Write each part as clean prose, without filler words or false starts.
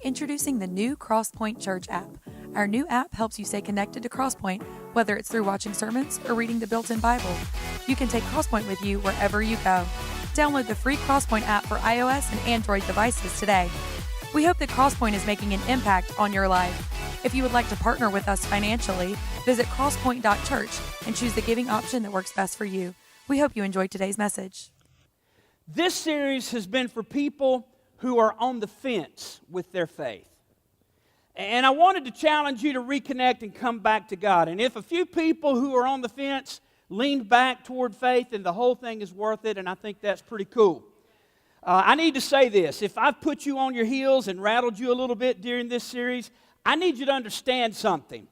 Introducing the new Crosspoint Church app. Our new app helps you stay connected to Crosspoint, whether it's through watching sermons or reading the built-in Bible. You can take Crosspoint with you wherever you go. Download the free Crosspoint app for iOS and Android devices today. We hope that Crosspoint is making an impact on your life. If you would like to partner with us financially, visit crosspoint.church and choose the giving option that works best for you. We hope you enjoyed today's message. This series has been for people who are on the fence with their faith. And I wanted to challenge you to reconnect and come back to God. And if a few people who are on the fence leaned back toward faith, then the whole thing is worth it, and I think that's pretty cool. I need to say this. If I've put you on your heels and rattled you a little bit during this series, I need you to understand something.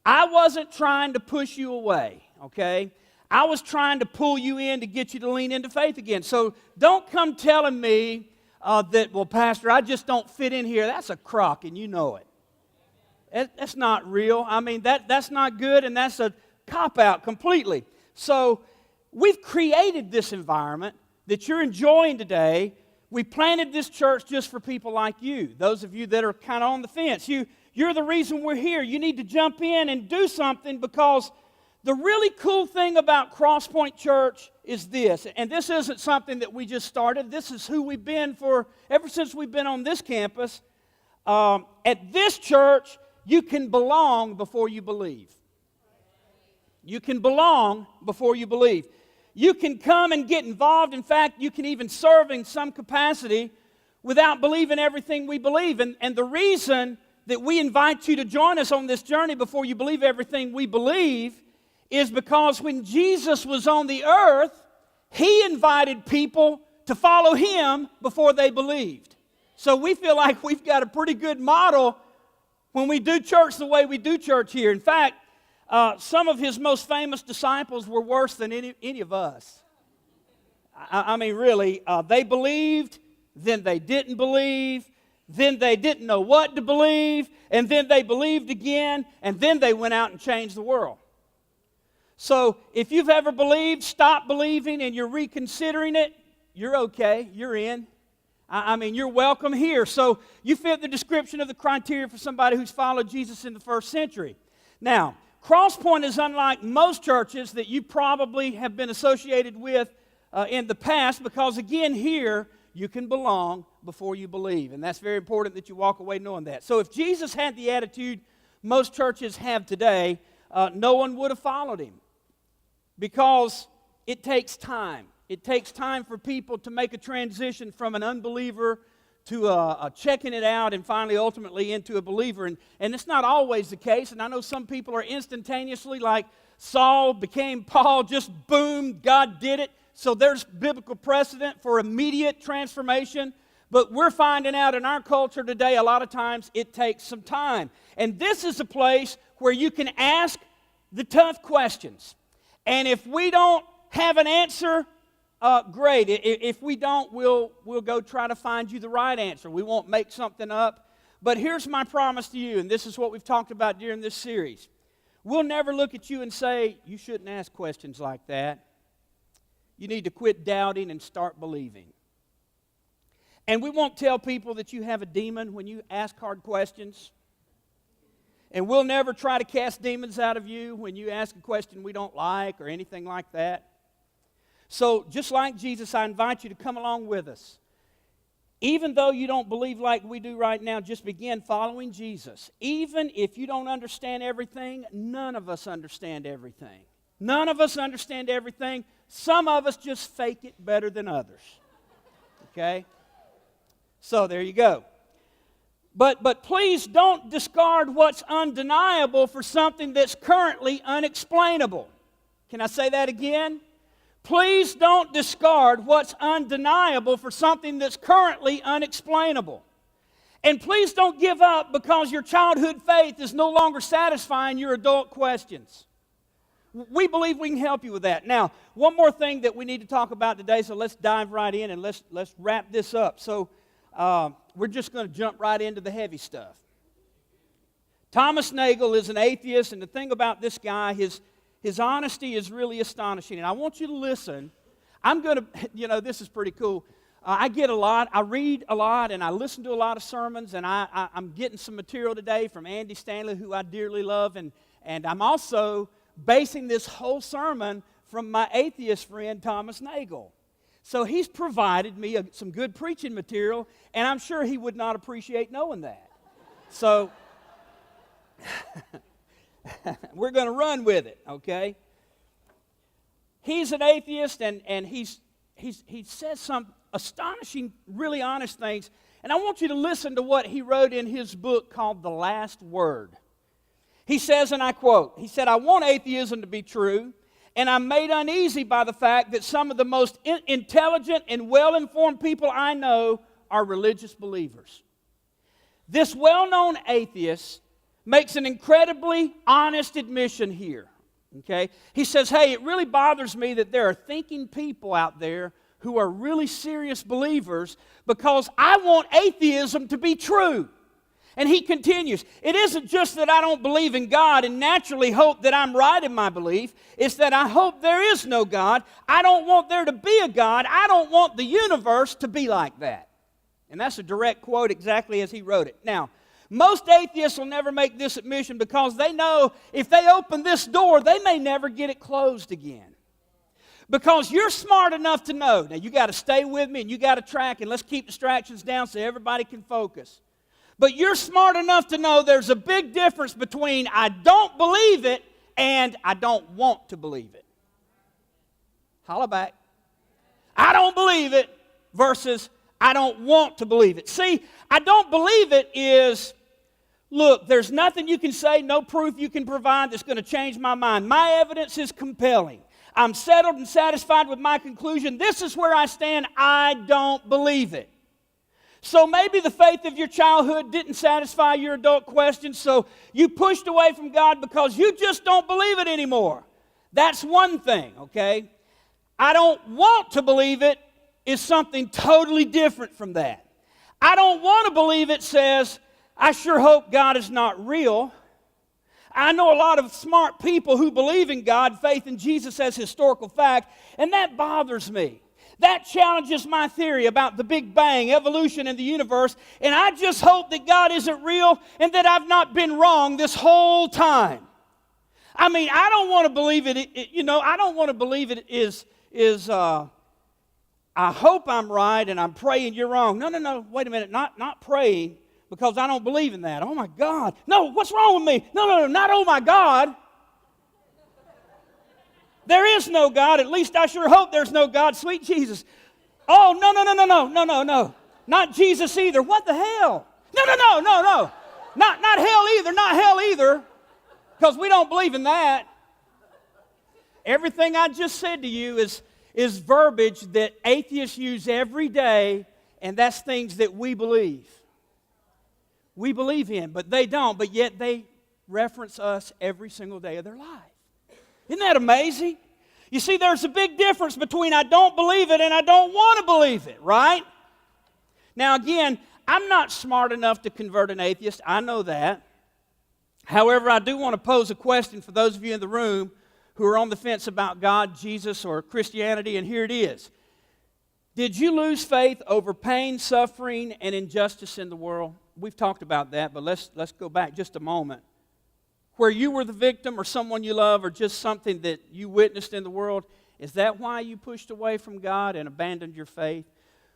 I wasn't trying to push you away, okay? I was trying to pull you in to get you to lean into faith again. So don't come telling me that, well, Pastor, I just don't fit in here. That's a crock, and you know it. That's not real. I mean, that's not good, and that's a cop-out completely. So we've created this environment that you're enjoying today. We planted this church just for people like you, those of you that are kind of on the fence. You're the reason we're here. You need to jump in and do something, because the really cool thing about Crosspoint Church is this, and this isn't something that we just started. This is who we've been for ever since we've been on this campus. At this church, you can belong before you believe. You can belong before you believe. You can come and get involved. In fact, you can even serve in some capacity without believing everything we believe. And the reason that we invite you to join us on this journey before you believe everything we believe is because when Jesus was on the earth, He invited people to follow Him before they believed. So we feel like we've got a pretty good model when we do church the way we do church here. In fact, some of His most famous disciples were worse than any of us. I mean, really, they believed, then they didn't believe, then they didn't know what to believe, and then they believed again, and then they went out and changed the world. So if you've ever believed, stopped believing, and you're reconsidering it, you're okay, you're in. I mean, you're welcome here. So you fit the description of the criteria for somebody who's followed Jesus in the first century. Now, Crosspoint is unlike most churches that you probably have been associated with in the past, because again, here, you can belong before you believe. And that's very important that you walk away knowing that. So if Jesus had the attitude most churches have today, no one would have followed Him. Because it takes time. It takes time for people to make a transition from an unbeliever to a checking it out and finally ultimately into a believer. And it's not always the case. And I know some people are instantaneously, like Saul became Paul, just boom, God did it. So there's biblical precedent for immediate transformation. But we're finding out in our culture today, a lot of times it takes some time. And this is a place where you can ask the tough questions. And if we don't have an answer, great. If we don't, we'll go try to find you the right answer. We won't make something up. But here's my promise to you, and this is what we've talked about during this series. We'll never look at you and say, you shouldn't ask questions like that. You need to quit doubting and start believing. And we won't tell people that you have a demon when you ask hard questions. And we'll never try to cast demons out of you when you ask a question we don't like or anything like that. So just like Jesus, I invite you to come along with us. Even though you don't believe like we do right now, just begin following Jesus. Even if you don't understand everything, none of us understand everything. None of us understand everything. Some of us just fake it better than others. Okay? So there you go. But please don't discard what's undeniable for something that's currently unexplainable. Can I say that again? Please don't discard what's undeniable for something that's currently unexplainable. And please don't give up because your childhood faith is no longer satisfying your adult questions. We believe we can help you with that. Now, one more thing that we need to talk about today, so let's dive right in and let's wrap this up. So we're just going to jump right into the heavy stuff. Thomas Nagel is an atheist, and the thing about this guy, his honesty is really astonishing. And I want you to listen. I'm going to, this is pretty cool. I get a lot, I read a lot, and I listen to a lot of sermons, and I'm getting some material today from Andy Stanley, who I dearly love, and I'm also basing this whole sermon from my atheist friend, Thomas Nagel. So he's provided me some good preaching material, and I'm sure he would not appreciate knowing that. So we're going to run with it, okay? He's an atheist, and he says some astonishing, really honest things. And I want you to listen to what he wrote in his book called The Last Word. He says, and I quote, he said, "I want atheism to be true, and I'm made uneasy by the fact that some of the most intelligent and well-informed people I know are religious believers." This well-known atheist makes an incredibly honest admission here. Okay? He says, hey, it really bothers me that there are thinking people out there who are really serious believers because I want atheism to be true. And he continues, it isn't just that I don't believe in God and naturally hope that I'm right in my belief. It's that I hope there is no God. I don't want there to be a God. I don't want the universe to be like that. And that's a direct quote exactly as he wrote it. Now, most atheists will never make this admission because they know if they open this door, they may never get it closed again. Because you're smart enough to know. Now, you got to stay with me and you got to track, and let's keep distractions down so everybody can focus. But you're smart enough to know there's a big difference between I don't believe it and I don't want to believe it. Holla back. I don't believe it versus I don't want to believe it. See, I don't believe it is, look, there's nothing you can say, no proof you can provide that's going to change my mind. My evidence is compelling. I'm settled and satisfied with my conclusion. This is where I stand. I don't believe it. So maybe the faith of your childhood didn't satisfy your adult questions, so you pushed away from God because you just don't believe it anymore. That's one thing, okay? I don't want to believe it is something totally different from that. I don't want to believe it says, I sure hope God is not real. I know a lot of smart people who believe in God, faith in Jesus as historical fact, and that bothers me. That challenges my theory about the Big Bang, evolution, and the universe, and I just hope that God isn't real and that I've not been wrong this whole time. I mean, I don't want to believe it, I don't want to believe it is I hope I'm right and I'm praying you're wrong. No, wait a minute, not praying, because I don't believe in that. Oh my God. No, what's wrong with me? No, not oh my God. There is no God. At least I sure hope there's no God. Sweet Jesus. Oh, no. Not Jesus either. What the hell? No. Not hell either. Not hell either. Because we don't believe in that. Everything I just said to you is verbiage that atheists use every day, and that's things that we believe. We believe in, but they don't, but yet they reference us every single day of their life. Isn't that amazing? You see, there's a big difference between I don't believe it and I don't want to believe it, right? Now again, I'm not smart enough to convert an atheist. I know that. However, I do want to pose a question for those of you in the room who are on the fence about God, Jesus, or Christianity, and here it is. Did you lose faith over pain, suffering, and injustice in the world? We've talked about that, but let's go back just a moment. Where you were the victim or someone you love or just something that you witnessed in the world, is that why you pushed away from God and abandoned your faith?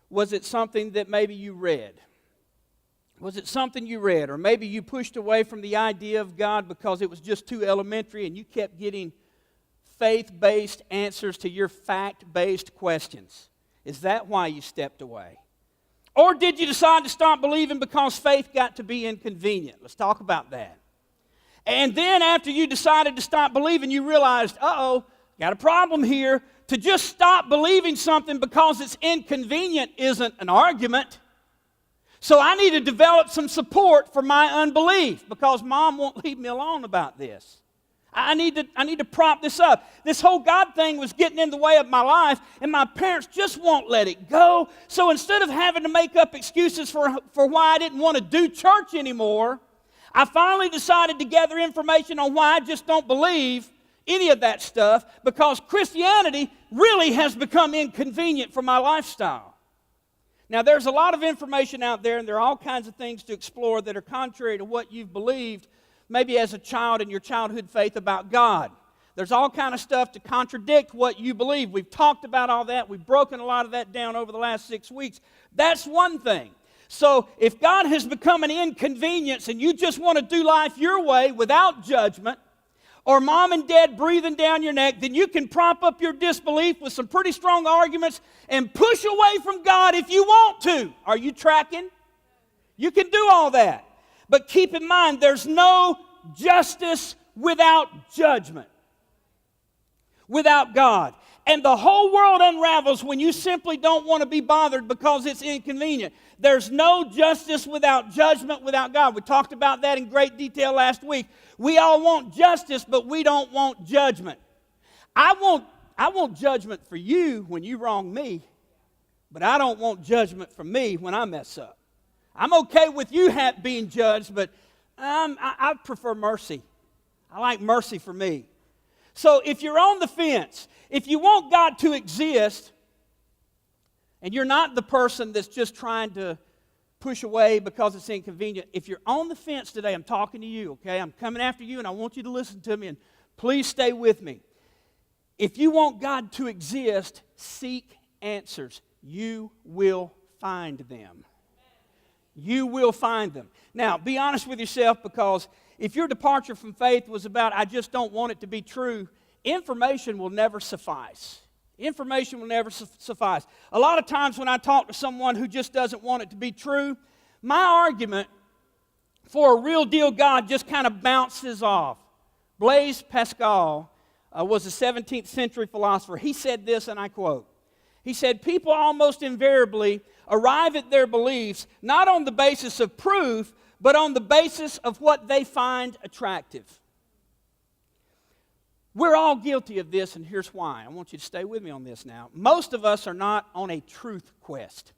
Was it something that maybe you read? Was it something you read? Or maybe you pushed away from the idea of God because it was just too elementary and you kept getting faith-based answers to your fact-based questions? Is that why you stepped away? Or did you decide to stop believing because faith got to be inconvenient? Let's talk about that. And then after you decided to stop believing, you realized, got a problem here. To just stop believing something because it's inconvenient isn't an argument. So I need to develop some support for my unbelief because Mom won't leave me alone about this. I need to prop this up. This whole God thing was getting in the way of my life, and my parents just won't let it go. So instead of having to make up excuses for why I didn't want to do church anymore, I finally decided to gather information on why I just don't believe any of that stuff, because Christianity really has become inconvenient for my lifestyle. Now, there's a lot of information out there, and there are all kinds of things to explore that are contrary to what you've believed, maybe as a child in your childhood faith about God. There's all kind of stuff to contradict what you believe. We've talked about all that. We've broken a lot of that down over the last 6 weeks. That's one thing. So if God has become an inconvenience and you just want to do life your way without judgment, or mom and dad breathing down your neck, then you can prop up your disbelief with some pretty strong arguments and push away from God if you want to. Are you tracking? You can do all that. But keep in mind, there's no justice without judgment, without God. And the whole world unravels when you simply don't want to be bothered because it's inconvenient. There's no justice without judgment without God. We talked about that in great detail last week. We all want justice, but we don't want judgment. I want judgment for you when you wrong me, but I don't want judgment from me when I mess up. I'm okay with you being judged, but I prefer mercy. I like mercy for me. So if you're on the fence, if you want God to exist, and you're not the person that's just trying to push away because it's inconvenient, if you're on the fence today, I'm talking to you, okay? I'm coming after you, and I want you to listen to me, and please stay with me. If you want God to exist, seek answers. You will find them. You will find them. Now, be honest with yourself, because if your departure from faith was about, I just don't want it to be true, information will never suffice. Information will never suffice. A lot of times when I talk to someone who just doesn't want it to be true, my argument for a real deal God just kind of bounces off. Blaise Pascal was a 17th century philosopher. He said this, and I quote, he said, "People almost invariably arrive at their beliefs not on the basis of proof, but on the basis of what they find attractive." We're all guilty of this, and here's why. I want you to stay with me on this now. Most of us are not on a truth quest.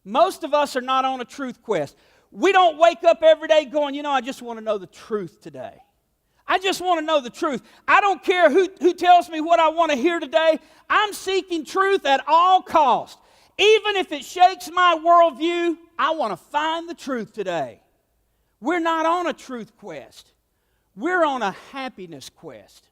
Most of us are not on a truth quest. We don't wake up every day going, I just want to know the truth today. I just want to know the truth. I don't care who tells me what I want to hear today. I'm seeking truth at all costs. Even if it shakes my worldview, I want to find the truth today. We're not on a truth quest. We're on a happiness quest.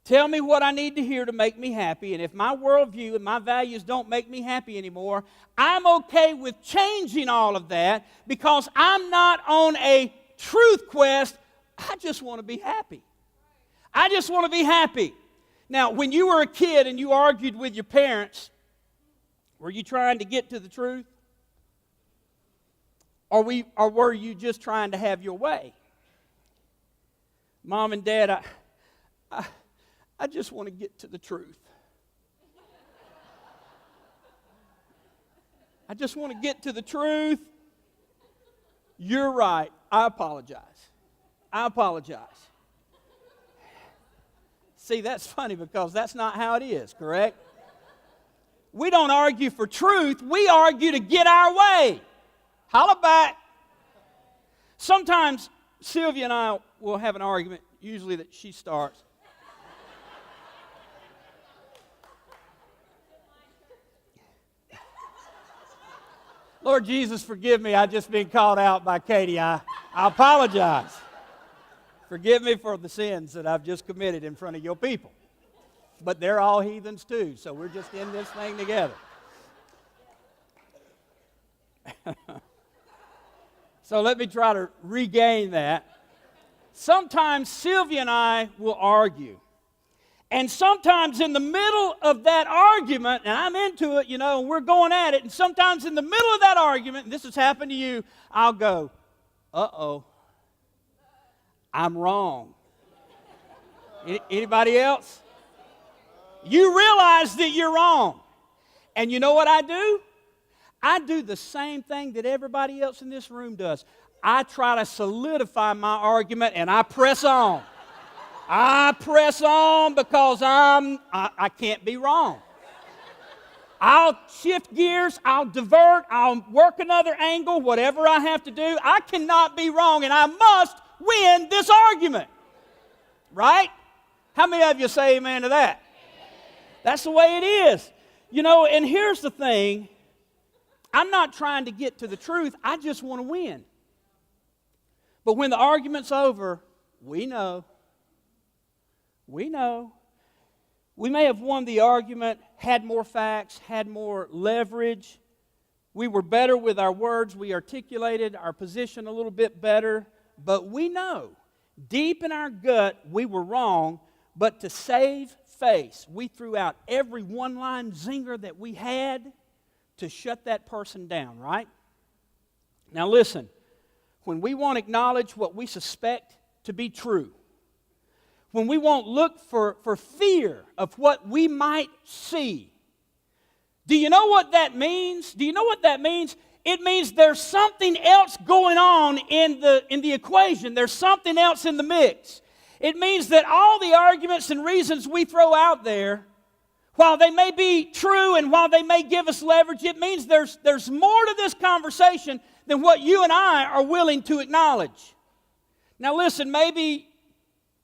Tell me what I need to hear to make me happy, and if my worldview and my values don't make me happy anymore, I'm okay with changing all of that because I'm not on a truth quest. I just want to be happy. I just want to be happy. Now, when you were a kid and you argued with your parents, were you trying to get to the truth? Or were you just trying to have your way? Mom and Dad, I just want to get to the truth. I just want to get to the truth. You're right. I apologize. I apologize. See, that's funny because that's not how it is, correct? We don't argue for truth. We argue to get our way. Holla back. Sometimes Sylvia and I will have an argument, usually that she starts. Lord Jesus, forgive me. I've just been called out by Katie. I apologize. Forgive me for the sins that I've just committed in front of your people. But they're all heathens too, so we're just in this thing together. So let me try to regain that. Sometimes Sylvia and I will argue. And sometimes in the middle of that argument, and I'm into it, and we're going at it, and sometimes in the middle of that argument, and this has happened to you, I'll go, uh-oh, I'm wrong. Anybody else? You realize that you're wrong. And you know what I do? I do the same thing that everybody else in this room does. I try to solidify my argument and I press on. I press on because I can't be wrong. I'll shift gears, I'll divert, I'll work another angle, whatever I have to do. I cannot be wrong, and I must win this argument. Right? How many of you say amen to that? That's the way it is. And here's the thing. I'm not trying to get to the truth. I just want to win. But when the argument's over, we know. We may have won the argument, had more facts, had more leverage. We were better with our words. We articulated our position a little bit better. But we know, deep in our gut, we were wrong. But to save face, we threw out every one-line zinger that we had to shut that person down, right? Now listen, when we won't acknowledge what we suspect to be true, when we won't look for fear of what we might see, do you know what that means? Do you know what that means? It means there's something else going on in the equation. There's something else in the mix. It means that all the arguments and reasons we throw out there, while they may be true and while they may give us leverage, it means there's more to this conversation than what you and I are willing to acknowledge. Now listen, maybe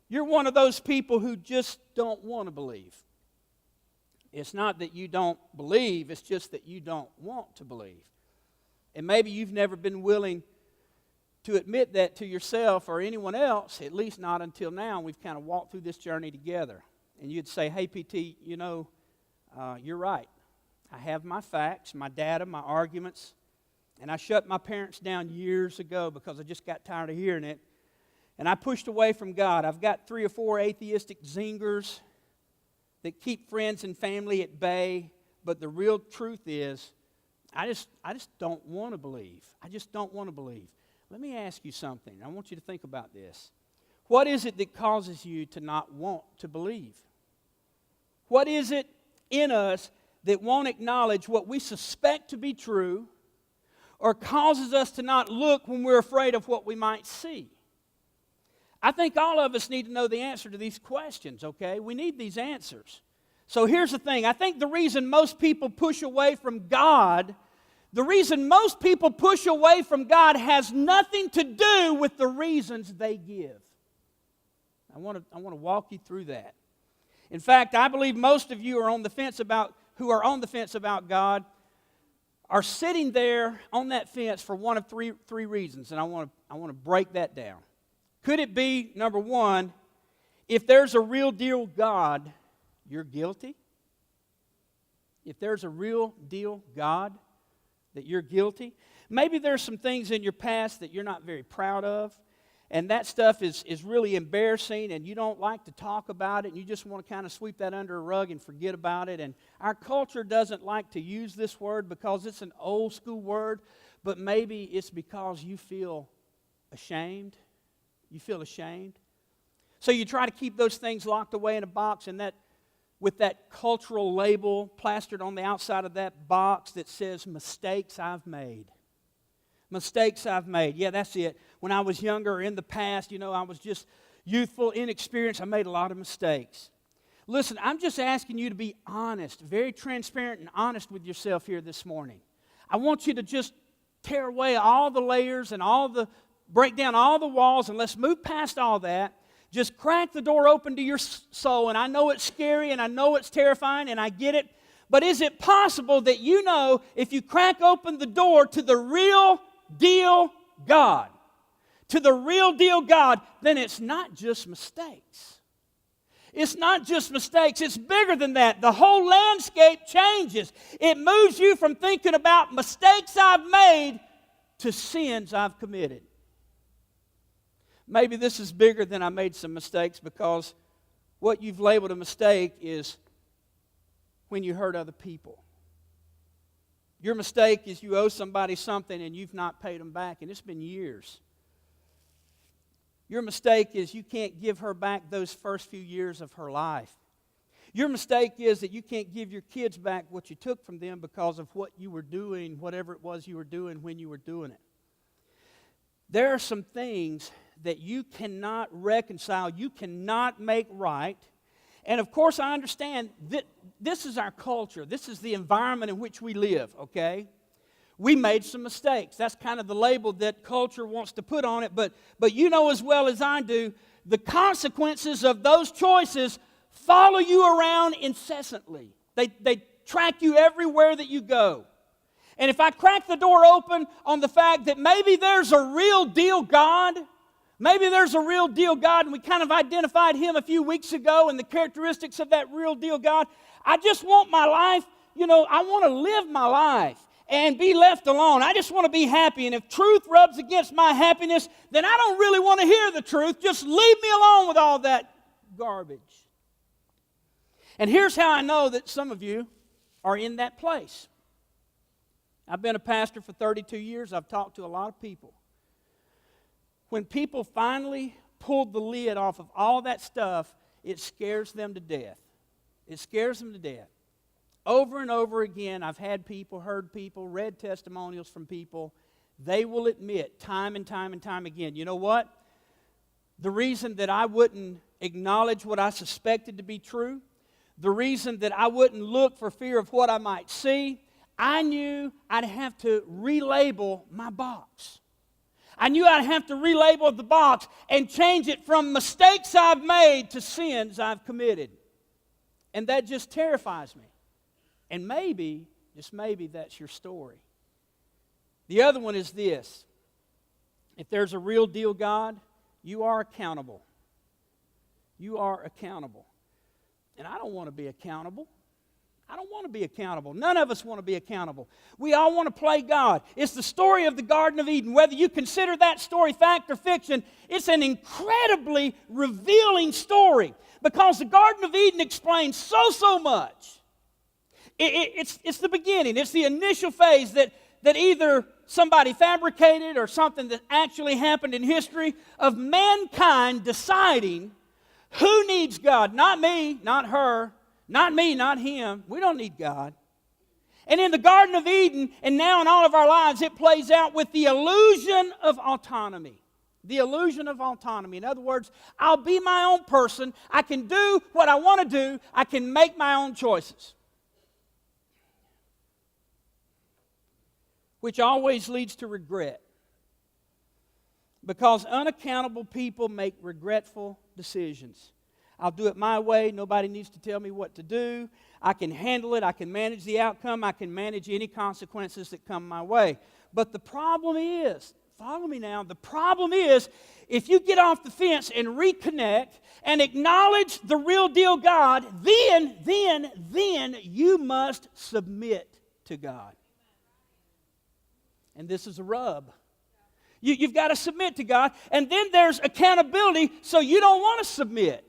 you're one of those people who just don't want to believe. It's not that you don't believe, it's just that you don't want to believe. And maybe you've never been willing to admit that to yourself or anyone else, at least not until now. We've kind of walked through this journey together. And you'd say, hey, PT, you're right. I have my facts, my data, my arguments, and I shut my parents down years ago because I just got tired of hearing it. And I pushed away from God. I've got 3 or 4 atheistic zingers that keep friends and family at bay, but the real truth is, I just don't want to believe. I just don't want to believe. Let me ask you something. I want you to think about this. What is it that causes you to not want to believe? What is it in us that won't acknowledge what we suspect to be true or causes us to not look when we're afraid of what we might see? I think all of us need to know the answer to these questions, okay? We need these answers. So here's the thing. I think the reason most people push away from God, has nothing to do with the reasons they give. I want to walk you through that. In fact, I believe most of you who are on the fence about God are sitting there on that fence for one of three reasons, and I want to break that down. Could it be, number one, if there's a real deal God, you're guilty? If there's a real deal God, that you're guilty? Maybe there's some things in your past that you're not very proud of, and that stuff is really embarrassing, and you don't like to talk about it, and you just want to kind of sweep that under a rug and forget about it. And our culture doesn't like to use this word because it's an old school word, but maybe it's because you feel ashamed. You feel ashamed. So you try to keep those things locked away in a box, and that with that cultural label plastered on the outside of that box that says, mistakes I've made. Mistakes I've made. Yeah, that's it. When I was younger, in the past, I was just youthful, inexperienced. I made a lot of mistakes. Listen, I'm just asking you to be honest, very transparent and honest with yourself here this morning. I want you to just tear away all the layers and break down all the walls, and let's move past all that. Just crack the door open to your soul, and I know it's scary, and I know it's terrifying, and I get it. But is it possible that if you crack open the door to the real deal God, then it's not just mistakes. It's not just mistakes. It's bigger than that. The whole landscape changes. It moves you from thinking about mistakes I've made to sins I've committed. Maybe this is bigger than I made some mistakes, because what you've labeled a mistake is when you hurt other people. Your mistake is you owe somebody something and you've not paid them back, and it's been years. Your mistake is you can't give her back those first few years of her life. Your mistake is that you can't give your kids back what you took from them because of what you were doing, whatever it was you were doing when you were doing it. There are some things that you cannot reconcile, you cannot make right. And of course, I understand that this is our culture. This is the environment in which we live, okay? We made some mistakes. That's kind of the label that culture wants to put on it. But you know as well as I do, the consequences of those choices follow you around incessantly. They track you everywhere that you go. And if I crack the door open on the fact that maybe there's a real deal God, maybe there's a real deal God, and we kind of identified Him a few weeks ago and the characteristics of that real deal God, I just want my life, I want to live my life and be left alone. I just want to be happy. And if truth rubs against my happiness, then I don't really want to hear the truth. Just leave me alone with all that garbage. And here's how I know that some of you are in that place. I've been a pastor for 32 years. I've talked to a lot of people. When people finally pulled the lid off of all that stuff, it scares them to death. It scares them to death. Over and over again, I've had people, heard people, read testimonials from people. They will admit time and time and time again, you know what? The reason that I wouldn't acknowledge what I suspected to be true, the reason that I wouldn't look for fear of what I might see, I knew I'd have to relabel my box. I knew I'd have to relabel the box and change it from mistakes I've made to sins I've committed. And that just terrifies me. And maybe, just maybe, that's your story. The other one is this. If there's a real deal God, you are accountable. You are accountable. And I don't want to be accountable. I don't want to be accountable. None of us want to be accountable. We all want to play God. It's the story of the Garden of Eden. Whether you consider that story fact or fiction, it's an incredibly revealing story because the Garden of Eden explains so much. It's the beginning. It's the initial phase that either somebody fabricated or something that actually happened in history of mankind deciding who needs God. Not me, not her, not me, not him. We don't need God. And in the Garden of Eden, and now in all of our lives, it plays out with the illusion of autonomy. The illusion of autonomy. In other words, I'll be my own person. I can do what I want to do. I can make my own choices. Which always leads to regret. Because unaccountable people make regretful decisions. I'll do it my way. Nobody needs to tell me what to do. I can handle it. I can manage the outcome. I can manage any consequences that come my way. But the problem is, follow me now, the problem is if you get off the fence and reconnect and acknowledge the real deal God, then you must submit to God. And this is a rub. You've got to submit to God. And then there's accountability, so you don't want to submit.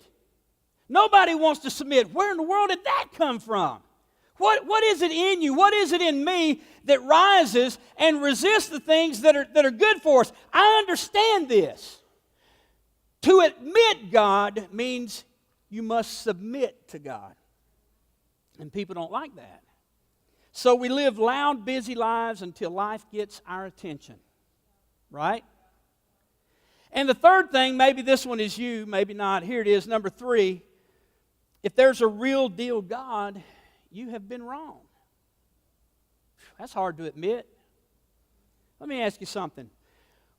Nobody wants to submit. Where in the world did that come from? What is it in you? What is it in me that rises and resists the things that are good for us? I understand this. To admit God means you must submit to God. And people don't like that. So we live loud, busy lives until life gets our attention. Right? And the third thing, maybe this one is you, maybe not. Here it is, number 3. If there's a real deal God, you have been wrong. That's hard to admit. Let me ask you something.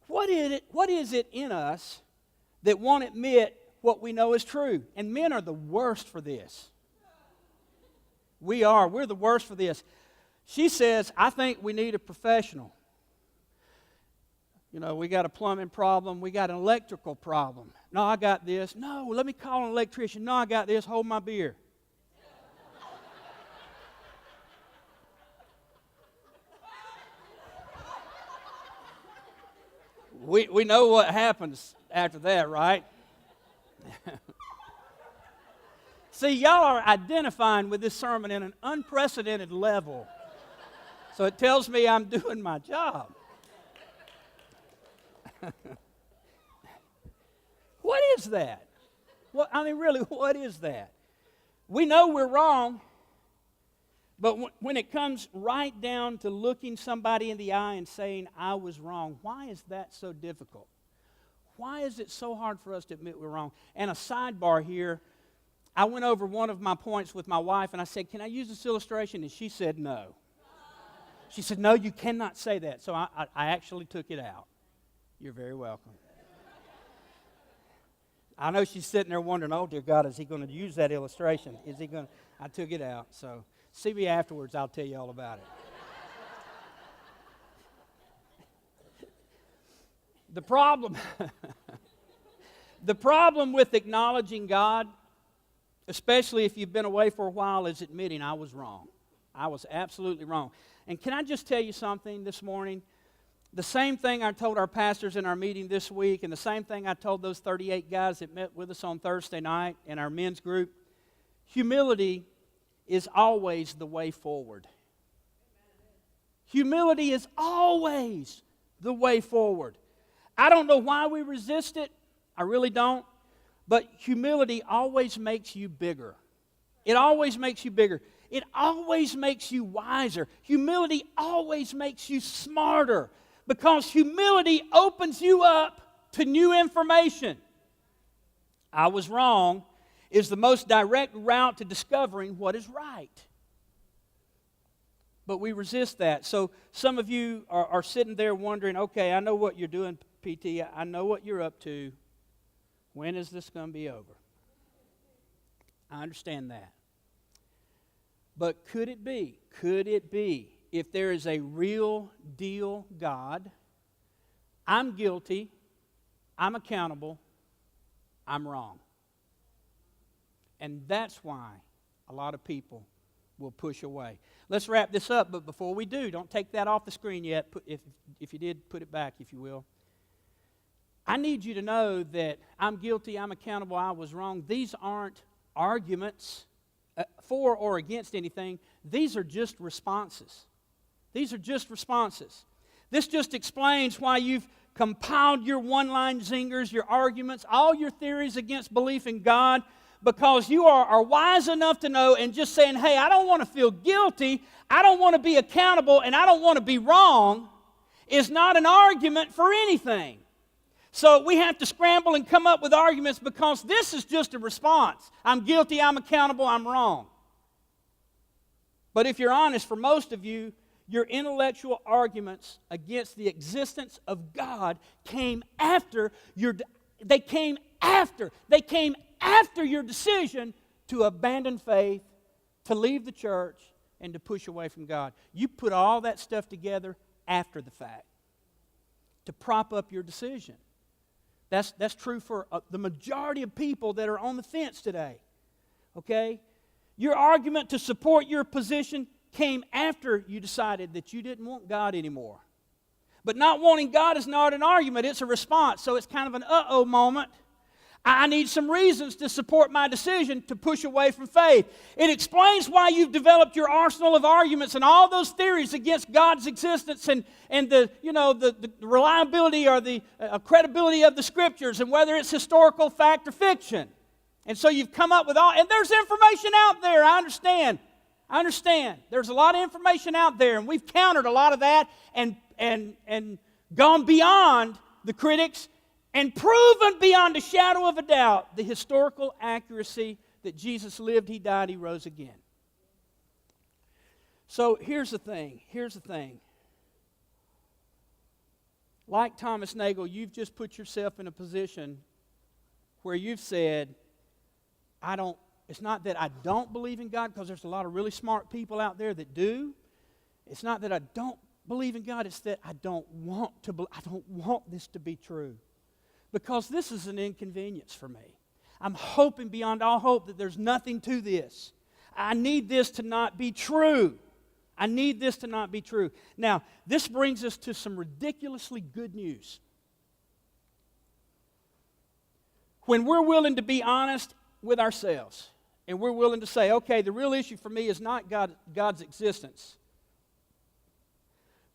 What is it in us that won't admit what we know is true? And men are the worst for this. We're the worst for this. She says, I think we need a professional. We got a plumbing problem. We got an electrical problem. No, I got this. No, let me call an electrician. No, I got this. Hold my beer. We know what happens after that, right? See, y'all are identifying with this sermon in an unprecedented level. So it tells me I'm doing my job. What is that? Really, what is that? We know we're wrong, but when it comes right down to looking somebody in the eye and saying, I was wrong, why is that so difficult? Why is it so hard for us to admit we're wrong? And a sidebar here, I went over one of my points with my wife, and I said, can I use this illustration? And she said no. She said, no, you cannot say that. So I actually took it out. You're very welcome. I know she's sitting there wondering, oh, dear God, is he going to use that illustration? Is he going to? I took it out. So See me afterwards, I'll tell you all about it. The problem with acknowledging God, especially if you've been away for a while, is admitting I was wrong. I was absolutely wrong. And can I just tell you something this morning? The same thing I told our pastors in our meeting this week, and the same thing I told those 38 guys that met with us on Thursday night in our men's group. Humility is always the way forward. Humility is always the way forward. I don't know why we resist it. I really don't. But humility always makes you bigger. It always makes you bigger. It always makes you wiser. Humility always makes you smarter, because humility opens you up to new information. I was wrong is the most direct route to discovering what is right. But we resist that. So some of you are sitting there wondering, okay, I know what you're doing, PT. I know what you're up to. When is this going to be over? I understand that. But could it be, if there is a real deal God, I'm guilty, I'm accountable, I'm wrong. And that's why a lot of people will push away. Let's wrap this up, but before we do, don't take that off the screen yet. If you did, put it back, if you will. I need you to know that I'm guilty, I'm accountable, I was wrong. These aren't arguments for or against anything. These are just responses. These are just responses. This just explains why you've compiled your one-line zingers, your arguments, all your theories against belief in God, because you are wise enough to know, and just saying, hey, I don't want to feel guilty, I don't want to be accountable, and I don't want to be wrong, is not an argument for anything. So we have to scramble and come up with arguments, because this is just a response. I'm guilty, I'm accountable, I'm wrong. But if you're honest, for most of you, your intellectual arguments against the existence of God came after your decision to abandon faith, to leave the church, and to push away from God. You put all that stuff together after the fact to prop up your decision. That's true for the majority of people that are on the fence today. Okay? Your argument to support your position came after you decided that you didn't want God anymore. But not wanting God is not an argument, it's a response. So it's kind of an uh-oh moment. I need some reasons to support my decision to push away from faith. It explains why you've developed your arsenal of arguments and all those theories against God's existence and the reliability or the credibility of the Scriptures, and whether it's historical fact or fiction. And so you've come up with all, and there's information out there, I understand. There's a lot of information out there, and we've countered a lot of that and gone beyond the critics and proven beyond a shadow of a doubt the historical accuracy that Jesus lived, He died, He rose again. So here's the thing. Like Thomas Nagel, you've just put yourself in a position where you've said, it's not that I don't believe in God, because there's a lot of really smart people out there that do. It's not that I don't believe in God, it's that I don't want this to be true. Because this is an inconvenience for me. I'm hoping beyond all hope that there's nothing to this. I need this to not be true. Now, this brings us to some ridiculously good news. When we're willing to be honest with ourselves, and we're willing to say, okay, the real issue for me is not God's existence.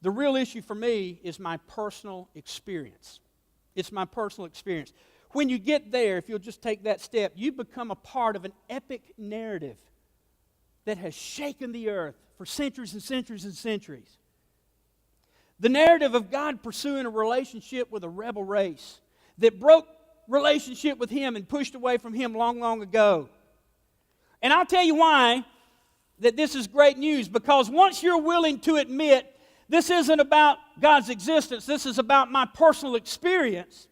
The real issue for me is my personal experience. It's my personal experience. When you get there, if you'll just take that step, you become a part of an epic narrative that has shaken the earth for centuries and centuries and centuries. The narrative of God pursuing a relationship with a rebel race that broke relationship with Him and pushed away from Him long, long ago. And I'll tell you why that this is great news, because once you're willing to admit this isn't about God's existence, this is about my personal experience.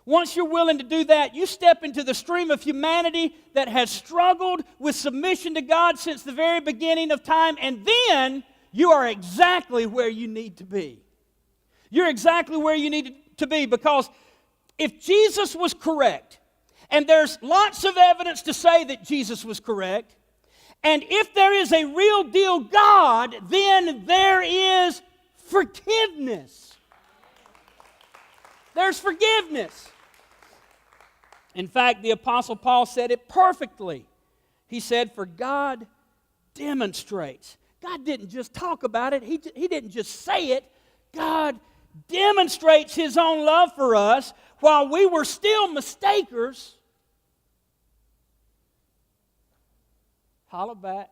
once you're willing to do that, you step into the stream of humanity that has struggled with submission to God since the very beginning of time, and then you are exactly where you need to be. You're exactly where you need to be, because if Jesus was correct, and there's lots of evidence to say that Jesus was correct, and if there is a real deal God, then there is forgiveness. There's forgiveness. In fact, the Apostle Paul said it perfectly. He said, for God demonstrates. God didn't just talk about it. He didn't just say it. God demonstrates His own love for us while we were still mistakers. Holla back.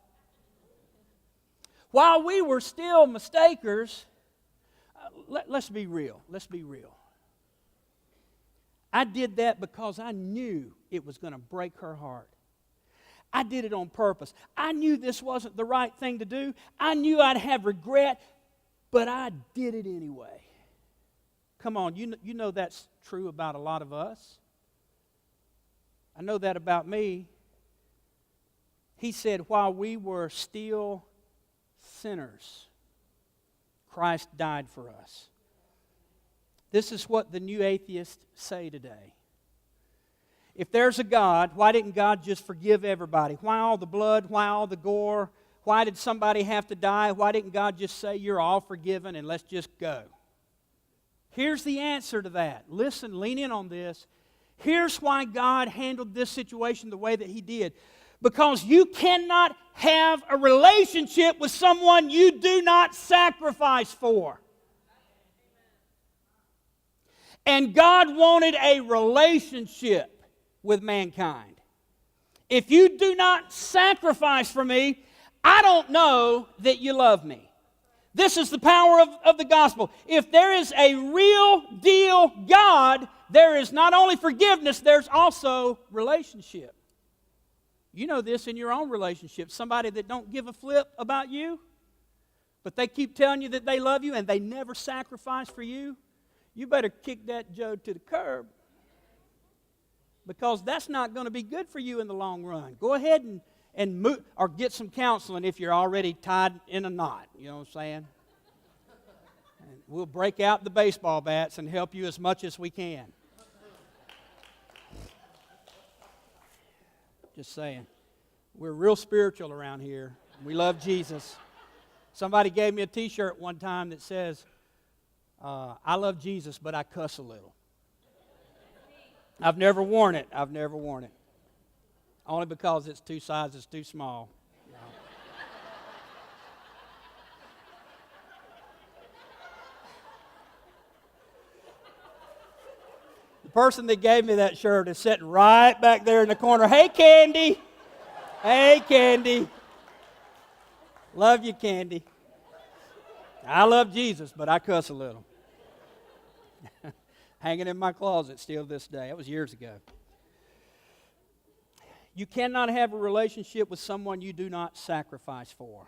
While we were still mistakers, let's be real. Let's be real. I did that because I knew it was going to break her heart. I did it on purpose. I knew this wasn't the right thing to do. I knew I'd have regret, but I did it anyway. Come on, you know that's true about a lot of us. I know that about me. He said, while we were still sinners, Christ died for us. This is what the new atheists say today. If there's a God, why didn't God just forgive everybody? Why all the blood? Why all the gore? Why did somebody have to die? Why didn't God just say, you're all forgiven and let's just go? Here's the answer to that. Listen, lean in on this. Here's why God handled this situation the way that He did. Because you cannot have a relationship with someone you do not sacrifice for. And God wanted a relationship with mankind. If you do not sacrifice for me, I don't know that you love me. This is the power of the gospel. If there is a real deal God, there is not only forgiveness, there's also relationship. You know this in your own relationship. Somebody that don't give a flip about you, but they keep telling you that they love you and they never sacrifice for you. You better kick that Joe to the curb, because that's not going to be good for you in the long run. Go ahead and move, or get some counseling if you're already tied in a knot. You know what I'm saying? And we'll break out the baseball bats and help you as much as we can. Just saying. We're real spiritual around here. We love Jesus. Somebody gave me a t-shirt one time that says, I love Jesus, but I cuss a little. I've never worn it. Only because it's two sizes too small. You know. The person that gave me that shirt is sitting right back there in the corner. Hey, Candy. Hey, Candy. Love you, Candy. I love Jesus, but I cuss a little. Hanging in my closet still this day. That was years ago. You cannot have a relationship with someone you do not sacrifice for.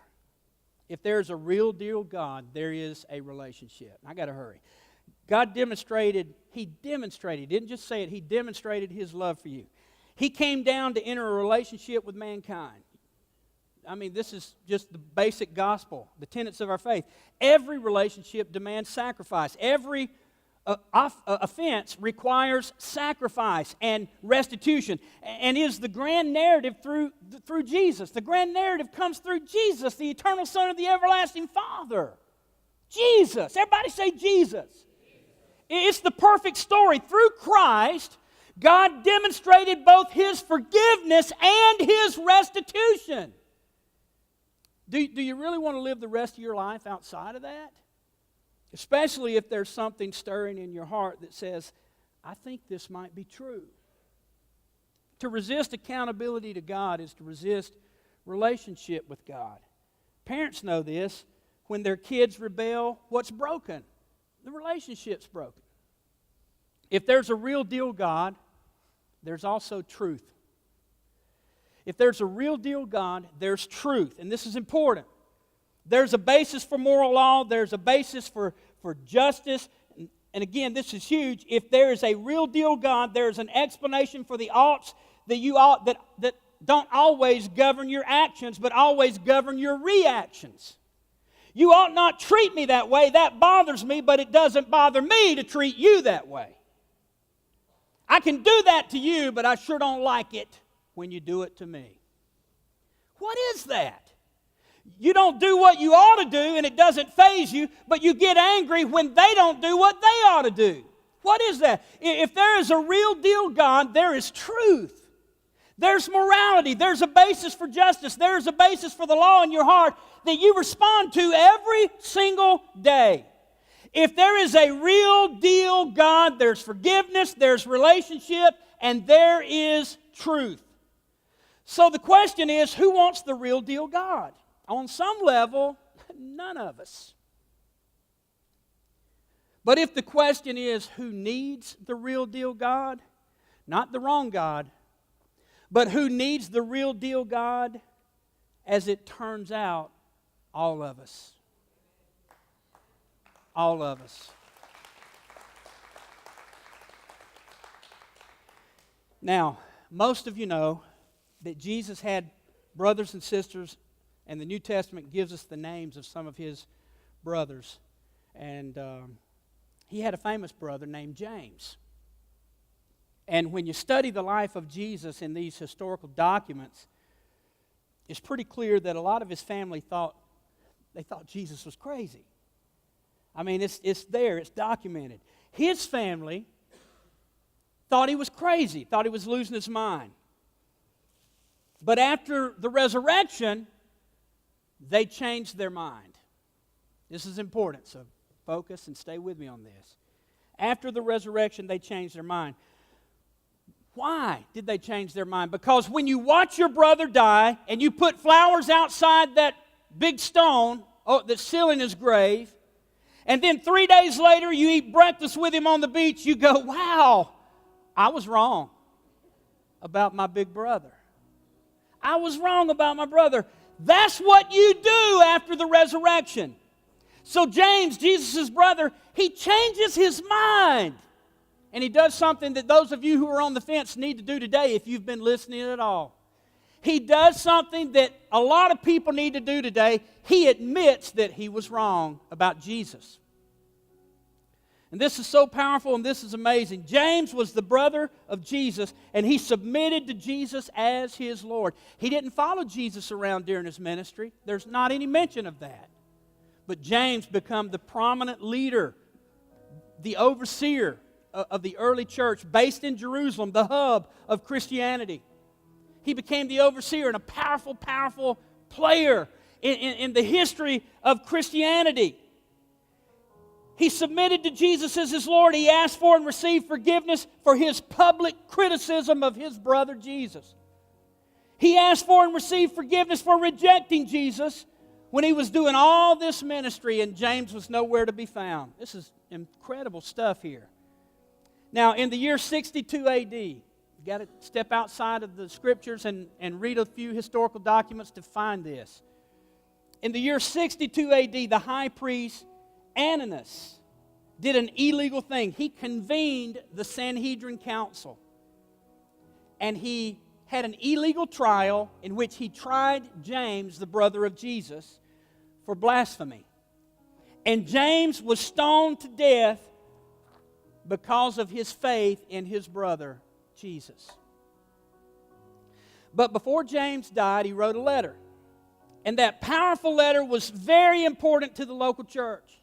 If there's a real deal God, there is a relationship. I got to hurry. God demonstrated, He didn't just say it, He demonstrated His love for you. He came down to enter a relationship with mankind. I mean, this is just the basic gospel, the tenets of our faith. Every relationship demands sacrifice. Every offense requires sacrifice and restitution, and is the grand narrative through Jesus. The grand narrative comes through Jesus, the eternal Son of the everlasting Father. Jesus. Everybody say Jesus. It's the perfect story. Through Christ, God demonstrated both His forgiveness and His restitution. Do you really want to live the rest of your life outside of that? Especially if there's something stirring in your heart that says, I think this might be true. To resist accountability to God is to resist relationship with God. Parents know this. When their kids rebel, what's broken? The relationship's broken. If there's a real deal God, there's also truth. If there's a real deal God, there's truth. And this is important. There's a basis for moral law. There's a basis for justice. and again, this is huge, if there is a real deal God, there is an explanation for the oughts that you ought that don't always govern your actions, but always govern your reactions. You ought not treat me that way. That bothers me, but it doesn't bother me to treat you that way. I can do that to you, but I sure don't like it when you do it to me. What is that? You don't do what you ought to do and it doesn't faze you, but you get angry when they don't do what they ought to do. What is that? If there is a real deal God, there is truth. There's morality. There's a basis for justice. There's a basis for the law in your heart that you respond to every single day. If there is a real deal God, there's forgiveness, there's relationship, and there is truth. So the question is, who wants the real deal God? On some level, none of us. But if the question is, who needs the real deal God? Not the wrong God, but who needs the real deal God? As it turns out, all of us. All of us. Now, most of you know that Jesus had brothers and sisters, and the New Testament gives us the names of some of his brothers. And he had a famous brother named James. And when you study the life of Jesus in these historical documents, it's pretty clear that a lot of his family thought Jesus was crazy. I mean, it's there, it's documented. His family thought he was crazy, thought he was losing his mind. But after the resurrection, they changed their mind. This is important, so focus and stay with me on this. After the resurrection, they changed their mind. Why did they change their mind? Because when you watch your brother die and you put flowers outside that big stone that's sealing his grave, and then 3 days later you eat breakfast with him on the beach, you go, wow, I was wrong about my big brother. I was wrong about my brother. That's what you do after the resurrection. So James, Jesus' brother, he changes his mind. And he does something that those of you who are on the fence need to do today if you've been listening at all. He does something that a lot of people need to do today. He admits that he was wrong about Jesus. And this is so powerful and this is amazing. James was the brother of Jesus, and he submitted to Jesus as his Lord. He didn't follow Jesus around during his ministry. There's not any mention of that. But James became the prominent leader, the overseer of the early church, based in Jerusalem, the hub of Christianity. He became the overseer and a powerful, powerful player in the history of Christianity. He submitted to Jesus as his Lord. He asked for and received forgiveness for his public criticism of his brother Jesus. He asked for and received forgiveness for rejecting Jesus when he was doing all this ministry and James was nowhere to be found. This is incredible stuff here. Now, in the year 62 AD, you've got to step outside of the Scriptures and read a few historical documents to find this. In the year 62 AD, the high priest Ananias did an illegal thing. He convened the Sanhedrin Council. And he had an illegal trial in which he tried James, the brother of Jesus, for blasphemy. And James was stoned to death because of his faith in his brother, Jesus. But before James died, he wrote a letter. And that powerful letter was very important to the local church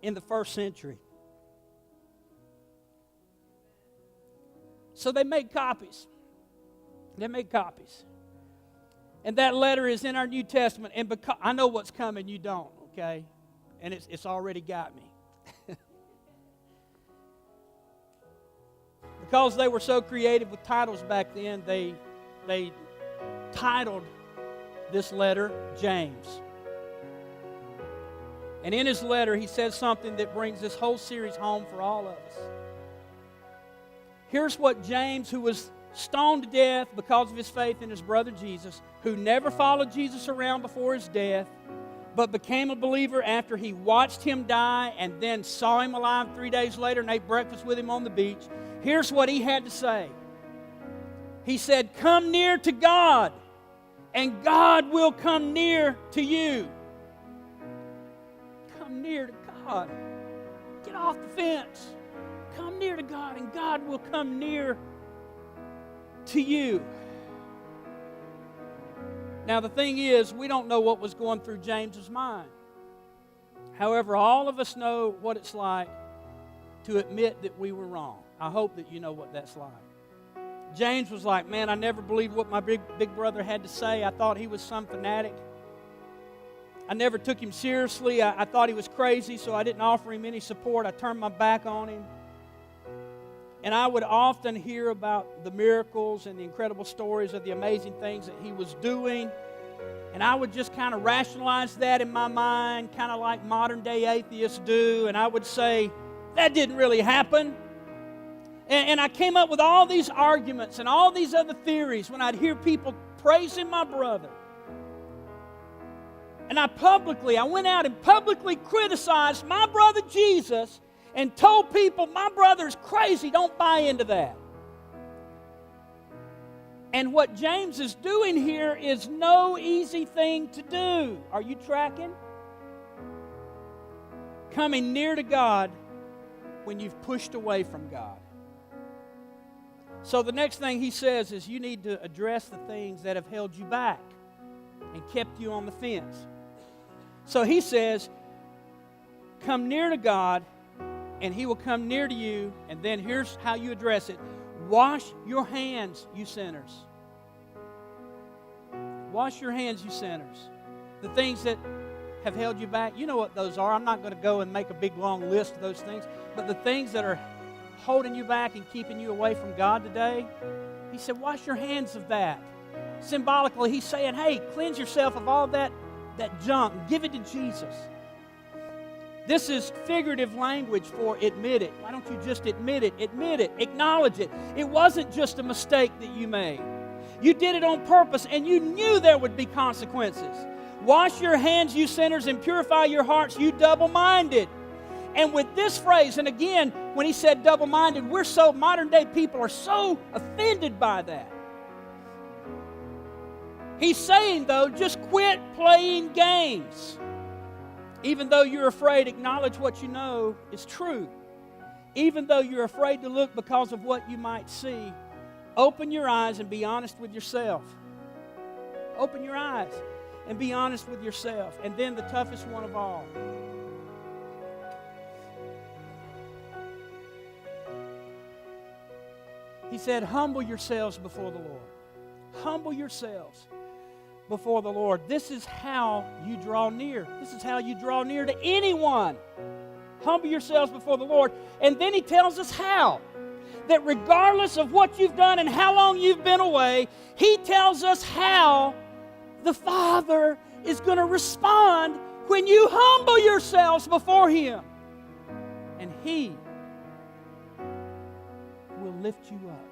in the first century. So they made copies. They made copies. And that letter is in our New Testament. And because I know what's coming, you don't, okay? And it's already got me. Because they were so creative with titles back then, they titled this letter James. And in his letter, he says something that brings this whole series home for all of us. Here's what James, who was stoned to death because of his faith in his brother Jesus, who never followed Jesus around before his death, but became a believer after he watched him die and then saw him alive 3 days later and ate breakfast with him on the beach. Here's what he had to say. He said, "Come near to God, and God will come near to you." Come near to God. Get off the fence. Come near to God, and God will come near to you. Now, the thing is, we don't know what was going through James's mind. However, all of us know what it's like to admit that we were wrong. I hope that you know what that's like. James was like, man, I never believed what my big brother had to say. I thought he was some fanatic. I never took him seriously. I thought he was crazy, so I didn't offer him any support. I turned my back on him. And I would often hear about the miracles and the incredible stories of the amazing things that he was doing. And I would just kind of rationalize that in my mind, kind of like modern-day atheists do. And I would say, that didn't really happen. And I came up with all these arguments and all these other theories when I'd hear people praising my brother. And I went out and publicly criticized my brother Jesus and told people, my brother's crazy, don't buy into that. And what James is doing here is no easy thing to do. Are you tracking? Coming near to God when you've pushed away from God. So the next thing he says is you need to address the things that have held you back and kept you on the fence. So he says, come near to God, and He will come near to you. And then here's how you address it. Wash your hands, you sinners. Wash your hands, you sinners. The things that have held you back, you know what those are. I'm not going to go and make a big long list of those things. But the things that are holding you back and keeping you away from God today, he said, wash your hands of that. Symbolically, he's saying, hey, cleanse yourself of all that junk. Give it to Jesus. This is figurative language for admit it. Why don't you just admit it? Admit it. Acknowledge it. It wasn't just a mistake that you made. You did it on purpose, and you knew there would be consequences. Wash your hands, you sinners, and purify your hearts, you double-minded. And with this phrase, and again, when he said double-minded, modern day people are so offended by that. He's saying, though, just quit playing games. Even though you're afraid, acknowledge what you know is true. Even though you're afraid to look because of what you might see, open your eyes and be honest with yourself. Open your eyes and be honest with yourself. And then the toughest one of all. He said, humble yourselves before the Lord. Humble yourselves before the Lord. This is how you draw near. This is how you draw near to anyone. Humble yourselves before the Lord. And then he tells us how. That regardless of what you've done and how long you've been away, he tells us how the Father is going to respond when you humble yourselves before him. And he will lift you up.